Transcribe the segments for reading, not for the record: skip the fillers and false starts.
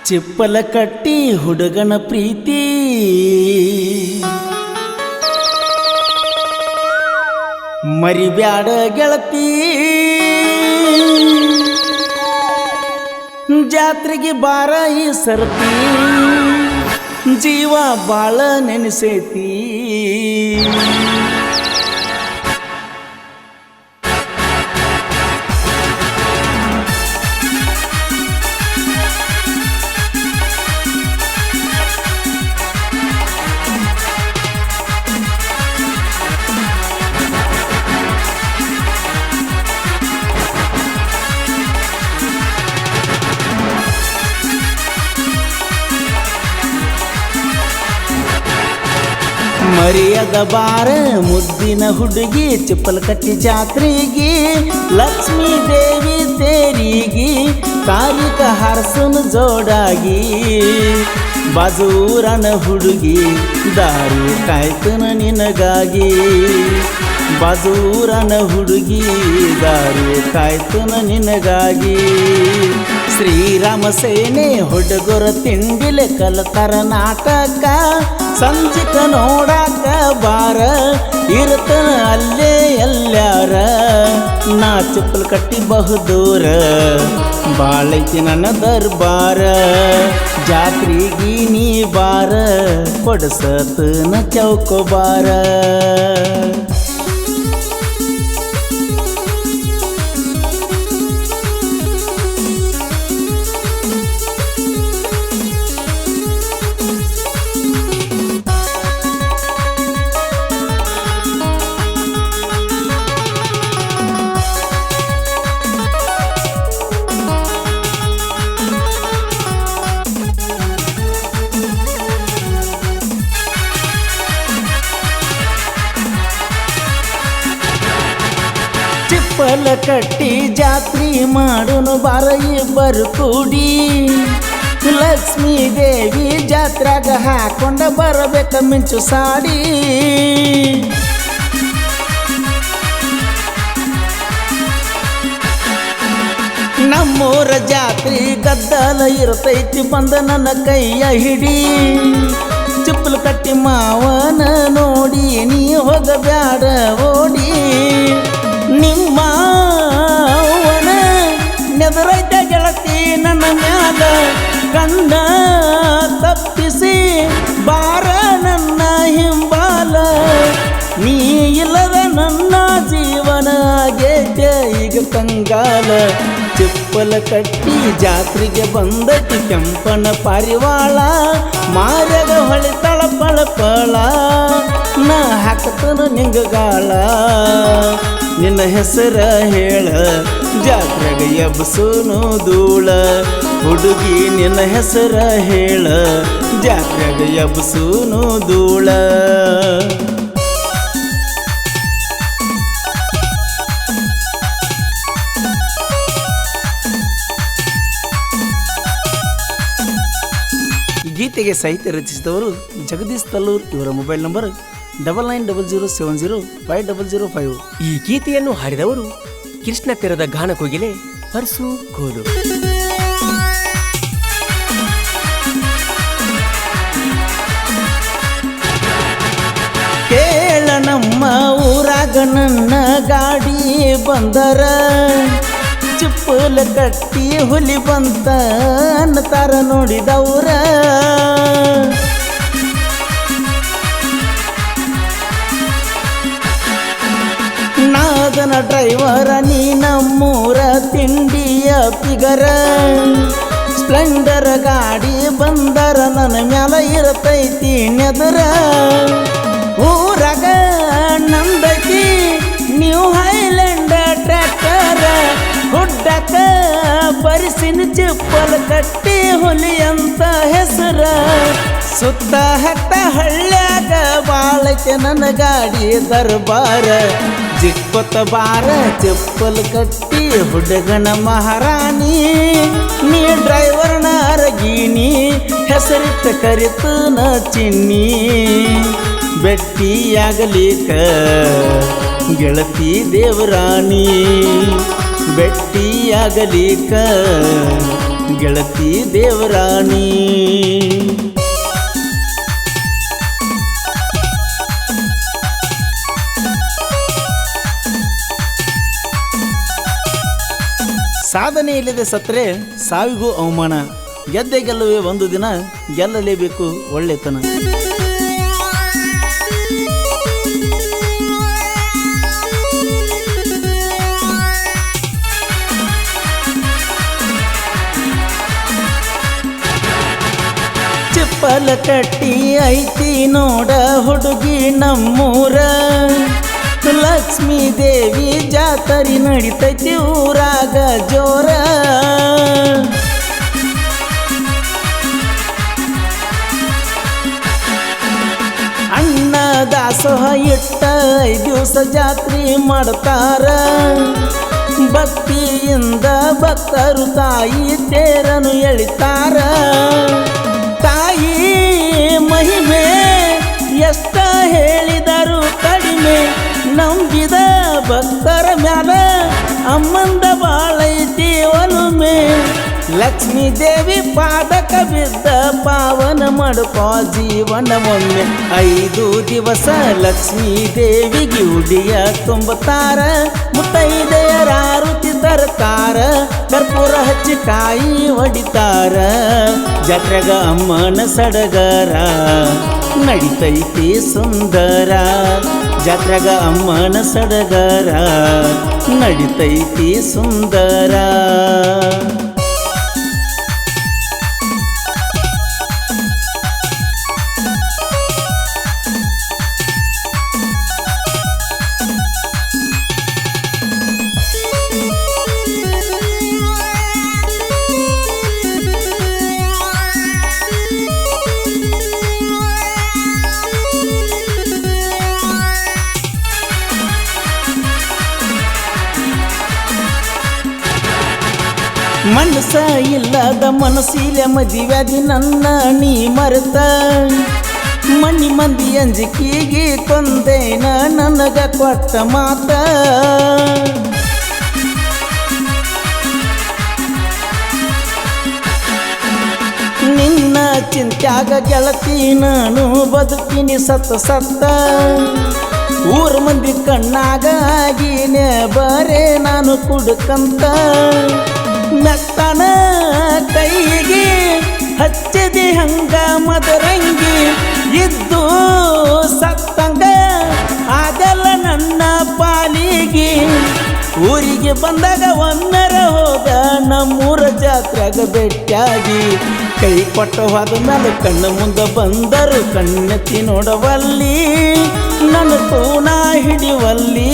ಚಿಪ್ಪಲ ಕಟ್ಟಿ ಹುಡುಗನ ಪ್ರೀತಿ ಮರಿಬ್ಯಾಡ ಗೆಳತಿ ಜಾತ್ರೆಗೆ ಬಾರ ಈ ಸರ್ತಿ ಜೀವ ಬಾಳ ನೆನೆಸೈತಿ ಮರಿಯದ ಬಾರ ಮುದ್ದಿನ ಹುಡುಗಿ ಚಿಪ್ಪಲ ಕಟ್ಟಿ ಜಾತ್ರೆಗೆ ಲಕ್ಷ್ಮೀ ದೇವಿ ತೇರಿಗೆ ತಾರಿಕ ಹಾರಸನ ಜೋಡಾಗಿ ಬಾಜೂರನ ಹುಡುಗಿ ದಾರಿ ಕಾಯ್ತನ ನಿನಗಾಗಿ ಬಾಜೂರನ ಹುಡುಗಿ ದಾರಿ ಕಾಯ್ತನ ನಿನಗಾಗಿ ಶ್ರೀರಾಮ ಸೇನೆ ಹುಡುಗರ ತಿಂಡಿಲೆ ಕಲತರ ನಾಟಕ ಸಂಜಿಕ ನೋಡಾಕ ಬಾರ ಇರ್ತನ ಅಲ್ಲೇ ಎಲ್ಲಾರ ನಾ ಚಿಪ್ಪಲ ಕಟ್ಟಿ ಬಹುದೂರ ಬಾಳೈತಿ ನನ್ನ ದರ್ಬಾರ ಜಾತ್ರೆಗೆ ನೀ ಬಾರ ಕೊಡಸತನ ಚೌಕೋಬಾರ ಚಿಪ್ಪಲ ಕಟ್ಟಿ ಜಾತ್ರೆ ಮಾಡೋನು ಬಾರ ಇಬ್ಬರು ಕೂಡಿ ಲಕ್ಷ್ಮೀ ದೇವಿ ಜಾತ್ರೆಗ ಹಾಕೊಂಡ ಬರಬೇಕ ಮಿಂಚು ಸಾಡಿ ನಮ್ಮೂರ ಜಾತ್ರೆ ಗದ್ದಲ ಇರ್ತೈತಿ ಬಂದ ನನ್ನ ಕೈಯ ಹಿಡಿ ಚಿಪ್ಪಲ ಕಟ್ಟಿ ಮಾವನ ನೋಡಿ ನೀ ಹೋಗಬ್ಯಾಡ ಓಡಿ ನಿಮ್ಮ ಅವನ ನೆದರೈತ ಗೆಳತಿ ನನ್ನ ಮ್ಯಾಲ ಕಣ್ಣ ತಪ್ಪಿಸಿ ಬಾರ ನನ್ನ ಹಿಂಬಾಲ ನೀ ಇಲ್ಲದ ನನ್ನ ಜೀವನ ಆಗೇತೆ ಈಗ ಕಂಗಾಲ ಚಿಪ್ಪಲ ಕಟ್ಟಿ ಜಾತ್ರೆಗೆ ಬಂದತಿ ಕೆಂಪನ ಪಾರಿವಾಳ ಮಾರ್ಯಾಗ ಹೊಳಿತಳ ಪಳಪಳ ನಾ ಹಾಕತನ ನಿಂಗಗಾಳ ನಿನ್ನ ಹೆಸರ ಹೇಳ ಜಾತ್ರೆಗ ಎಬ್ಸುನು ಧೂಳ ಹುಡುಗಿ ನಿನ್ನ ಹೆಸರ ಹೇಳ ಜಾತ್ರೆಗ ಎಬ್ಸುನು ಧೂಳ ಗೀತೆಗೆ ಸಾಹಿತ್ಯ ರಚಿಸಿದವರು ಜಗದೀಶ್ ತಲ್ಲೂರ್. ಇವರ ಮೊಬೈಲ್ ನಂಬರ್ 9900705005. ಈ ಗೀತೆಯನ್ನು ಹಾಡಿದವರು ಕೃಷ್ಣ ತೆರದ ಗಾನ ಕೋಗಿಲೆ ಪರ್ಸು ಕೋಲು. ಕೇಳ ನಮ್ಮ ಊರಾಗ ನನ್ನ ಗಾಡಿ ಬಂದರ ಚಿಪ್ಪಲ ಕಟ್ಟಿ ಹುಲಿ ಬಂತ ಅನ್ನತಾರ ನೋಡಿದವ್ರ ನಾದನ ಡ್ರೈವರ ನೀ ನಮ್ಮೂರ ತಿಂಡಿಯ ಪಿಗರ ಸ್ಪ್ಲೆಂಡರ್ ಗಾಡಿ ಬಂದರ ನನ್ನ ಮ್ಯಾಲ ಇರತೈತಿ ನೆದರ ಊರಾಗ ನಂದೈತಿ ನ್ಯೂ ಹೈಲ್ಯಾಂಡ್ ಟ್ರ್ಯಾಕ್ಟರ್ ಹುಡ್ಡಕ ಬರಿಸಿನ ಚಿಪ್ಪಲ ಕಟ್ಟಿ ಹುಲಿ ಅಂತ ಹೆಸರ ಸುತ್ತ ಹತ್ತ ಹಳ್ಳ್ಯಾಗ ಬಾಳಕ್ಕೆ ನನ್ನ ಗಾಡಿ ದರ್ಬಾರ ಜಿಕ್ಕೊತ್ತ ಬಾರ ಚಿಪ್ಪಲ ಕಟ್ಟಿ ಹುಡುಗನ ಮಹಾರಾಣಿ ನೀ ಡ್ರೈವರ್ನ ಅರಗೀನಿ ಹೆಸರಿಟ್ಟ ಕರಿತನ ಚಿನ್ನಿ ಬೆಟ್ಟಿಯಾಗಲಿಕ ಗೆಳತಿ ದೇವರಾಣಿ ಬೆಟ್ಟಿಯಾಗಲಿಕ ಗೆಳತಿ ದೇವರಾಣಿ. ಸಾಧನೆ ಇಲ್ಲದೆ ಸತ್ತರೆ ಸಾವಿಗೂ ಅವಮಾನ. ಗೆದ್ದೆ ಗೆಲ್ಲುವೆ ಒಂದು ದಿನ, ಗೆಲ್ಲಲೇಬೇಕು ಒಳ್ಳೆತನ. ಚಿಪ್ಪಲ ಕಟ್ಟಿ ಐತಿ ನೋಡ ಹುಡುಗಿ ನಮ್ಮೂರ, ಲಕ್ಷ್ಮೀ ದೇವಿ ಜಾತರಿ ನಡಿತೈತಿ ಊರಾಗ ಜೋರ. ಅಣ್ಣ ದಾಸೋಹ ಇಟ್ಟ 5 ದಿವಸ ಜಾತ್ರೆ ಮಾಡ್ತಾರ. ಭಕ್ತಿಯಿಂದ ಭಕ್ತರು ತಾಯಿ ತೇರನು ಎಳಿತಾರ. ತಾಯಿ ಮಹಿಮೆ ಎಷ್ಟ ಹೇಳಿದರು ಕಡಿಮೆ, ನಂಬಿದ ಭಕ್ತರ ಮ್ಯಾಲ ಅಮ್ಮಂದ ಬಾಳೈತಿ ಒಲುಮೆ. ಲಕ್ಷ್ಮೀ ದೇವಿ ಪಾದಕ ಬಿದ್ದ ಪಾವನ ಮಾಡುಕೋ ಜೀವನ ಒಮ್ಮೆ. 5 ದಿವಸ ಲಕ್ಷ್ಮೀ ದೇವಿಗೆ ಉಡಿಯ ತುಂಬುತ್ತಾರ. ಮುತ್ತೈದೆಯರ ಆರತಿ ತರ್ತಾರ, ಕರ್ಪೂರ ಹಚ್ಚಿ ಕಾಯಿ ಹೊಡಿತಾರ. ಜಾತ್ರೆಗ ಅಮ್ಮನ ಸಡಗರ ನಡಿತೈತಿ ಸುಂದರ. ಜಾತ್ರೆಗ ಅಮ್ಮನ ಸಡಗರ ನಡಿತೈತಿ ಸುಂದರ. ಮನಸ ಇಲ್ಲದ ಮನಸ್ಸಿಲೆ ಮದಿವ್ಯಾದಿ ನನ್ನ ನೀ ಮರೆತ. ಮಣ್ಣಿ ಮಂದಿ ಅಂಜಿಕೆಗೆ ಕೊಂದೇನ ನನಗ ಕೊಟ್ಟ ಮಾತ. ನಿನ್ನ ಚಿಂತ್ಯಾಗ ಗೆಳತಿ ನಾನು ಬದುಕಿನಿ ಸತ್ತ. ಊರ ಮಂದಿ ಕಣ್ಣಾಗ ಆಗೀನೆ ಬರೇ ನಾನು ಕುಡ್ಕಂತ. ಮೆತ್ತನ ಕೈಗೆ ಹಚ್ಚದಿ ಹಂಗ ಮದರಂಗಿ, ಇದ್ದು ಸತ್ತಂಗ ಆಗಲ್ಲ ನನ್ನ ಪಾಲಿಗೆ. ಊರಿಗೆ ಬಂದಾಗ ಒಮ್ಮೆರ ಹೋದ ನಮ್ಮೂರ ಜಾತ್ರೆಗ ಭೇಟಿಯಾಗಿ. ಕೈ ಕೊಟ್ಟ ಹೋದ ಮೇಲೆ ಕಣ್ಣು ಮುಂದೆ ಬಂದರು ಕಣ್ಣೆತ್ತಿ ನೋಡವಲ್ಲಿ. ನನ್ನ ಪೂನ ಹಿಡಿವಲ್ಲಿ,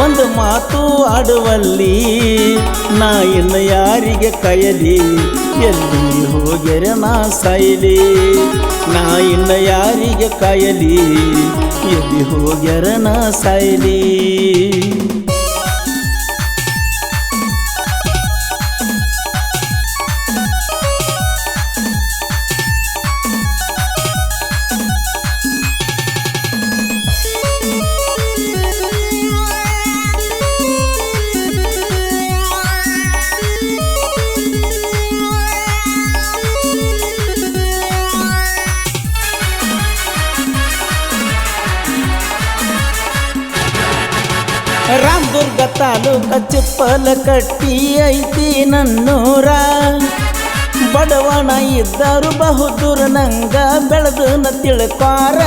ಒಂದು ಮಾತು ಆಡುವಲ್ಲಿ. ನಾ ಇನ್ನು ಯಾರಿಗೆ ಕೈಯಲಿ, ಎಲ್ಲಿ ಹೋಗ್ಯಾರ ನಾ ಸಾಯಲಿ. ನಾ ಇನ್ನು ಯಾರಿಗೆ ಕಾಯಲಿ, ಎಲ್ಲಿ ಹೋಗ್ಯಾರ ನಾ ಸಾಯಲಿ. ರಾಮದುರ್ಗ ತಾಲೂಕ ಚಿಪ್ಪಲ ಕಟ್ಟಿ ಐತಿ ನನ್ನೂರ. ಬಡವಣ ಇದ್ದರು ಬಹುದೂರ ನಂಗ ಬೆಳೆದನ ತಿಳ್ಕಾರ.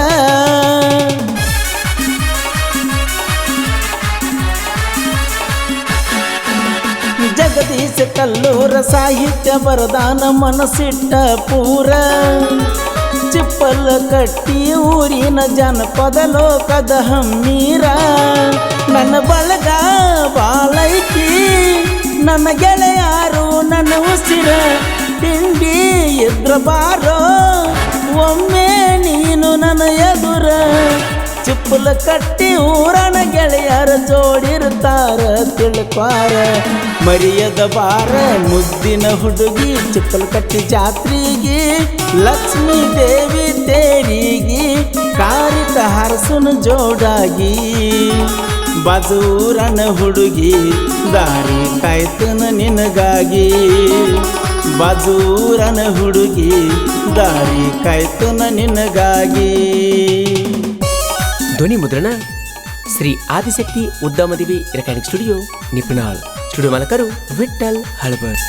ಜಗದೀಶ ಕಲ್ಲೂರ ಸಾಹಿತ್ಯ ಬರದಾನ ಮನಸ್ಸಿಟ್ಟ ಪೂರ. ಚಿಪ್ಪಲ ಕಟ್ಟಿ ಊರಿನ ಜನಪದ ಲೋಕದ ಹಮ್ಮೀರ. ನನ್ನ ಬಳಗ ಬಾಳೈತಿ, ನನ್ನ ಗೆಳೆಯಾರು ನನ್ನ ಉಸಿರ. ತಿಂಡಿ ಇದ್ರ ಬಾರೋ ಒಮ್ಮೆ ನೀನು ನನ್ನ ಎದುರ. ಚಿಪ್ಪಲ ಕಟ್ಟಿ ಊರನ ಗೆಳೆಯರ ಜೋಡಿರ್ತಾರ ತಿಳ್ಕ್ವಾರ. ಮರಿಯದ ಬಾರ ಮುದ್ದಿನ ಹುಡುಗಿ ಚಿಪ್ಪಲ ಕಟ್ಟಿ ಜಾತ್ರೆಗೆ. ಲಕ್ಷ್ಮೀ ದೇವಿ ತೇರಿಗೆ ಕಾರಿತ ಹರಸುನ ಜೋಡಾಗಿ. ಬಾಜೂರನ ಹುಡುಗಿ ದಾರಿ ಕಾಯ್ತನ ನಿನಗಾಗಿ. ಬಾಜೂರನ ಹುಡುಗಿ ದಾರಿ ಕಾಯ್ತುನ ನಿನಗಾಗಿ. ಧ್ವನಿ ಮುದ್ರಣ Shri Adishakti ಉದ್ಯಮದಿವಿ recording studio ನಿಪುಣಾಳ್. Studio ಮಾಲಕರು Vitthal Halabar.